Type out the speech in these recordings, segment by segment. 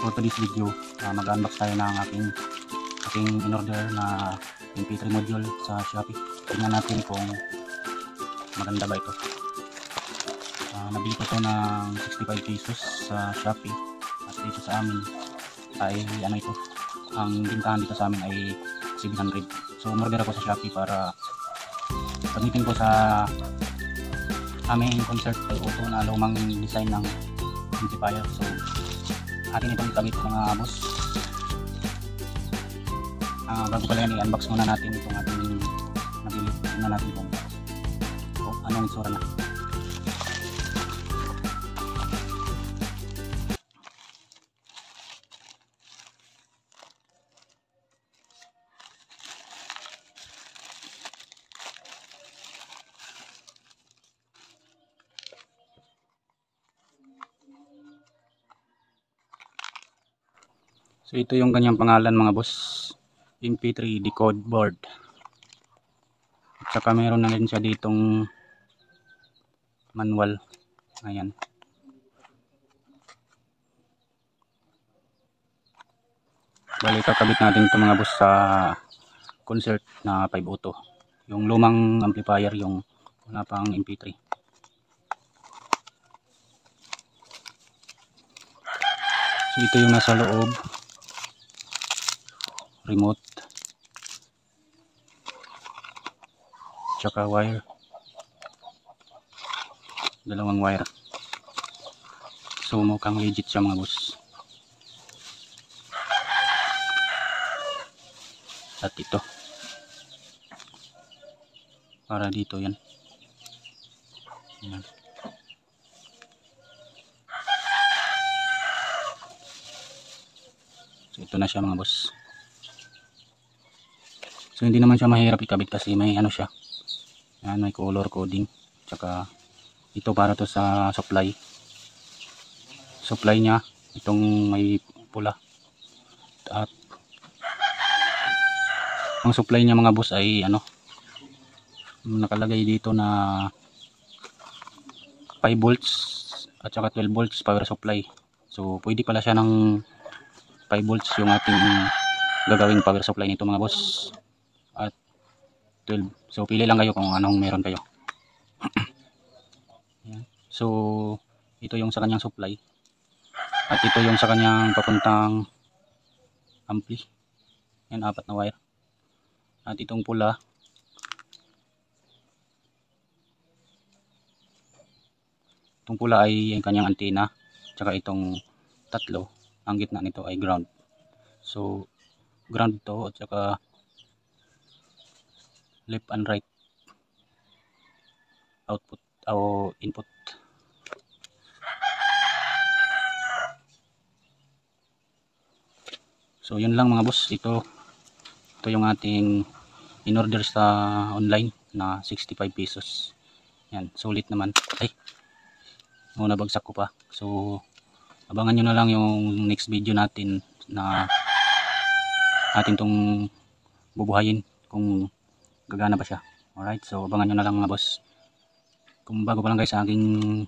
For today's video, mag-unbox tayo ng aking in-order na MP3 module sa Shopee. Tingnan natin kung maganda ba ito. Nabili ko ito ng 65 pesos sa Shopee at dito sa amin ay ano ito, ang bintahan dito sa amin ay 700. So umorder ako sa Shopee para gamitin ko sa aming concert ay auto na lumang design ng amplifier. So atin itong ikabit mga boss. Bago pala yan, i-unbox muna natin itong ating nabili. Tingnan natin kung anong itsura na. So ito yung kanyang pangalan mga boss, MP3 decode board. At saka meron na rin siya ditong manual. Ayan. Bali kakabit natin ito mga boss sa concert na 5 auto. Yung lumang amplifier, yung wala pang MP3. So ito yung nasa loob. Remote tsaka wire, dalawang wire. So mukhang legit siya mga boss. At ito para dito, yan. Yan. So ito na siya mga boss. So hindi naman siya mahirap ikabit kasi may ano siya. Yan, may color coding. Tsaka ito para to sa supply. Supply niya itong may pula. At ang supply niya mga boss ay ano, nakalagay dito na 5 volts at saka 12 volts power supply. So pwede pala siya ng 5 volts yung ating gagawing power supply nito mga boss. At 12. So pili lang kayo kung anong meron kayo. So ito yung sa kanyang supply at ito yung sa kanyang papuntang ampli. Yan, 4 na wire. At itong pula, ay yung kanyang antena. Tsaka itong tatlo, ang gitna nito ay ground. So ground to at saka left and right output o input. So yun lang mga boss. Ito yung ating in-order sa online na 65 pesos. Yan, sulit naman. Ay, nabagsak ko pa. So abangan nyo na lang yung next video natin na atin tong bubuhayin kung gagana ba siya. Alright, so abangan nyo na lang mga boss. Kung bago pa lang guys sa aking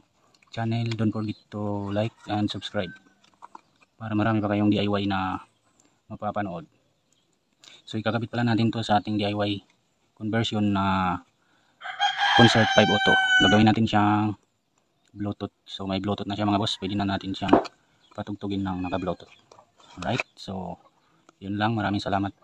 channel, don't forget to like and subscribe para marami pa kayong DIY na mapapanood. So ikakabit pala natin to sa ating DIY conversion na concert 5 auto. Gagawin natin siyang Bluetooth. So may Bluetooth na siya mga boss. Pwede na natin siyang patugtugin ng naka Bluetooth. Alright, so yun lang. Maraming salamat.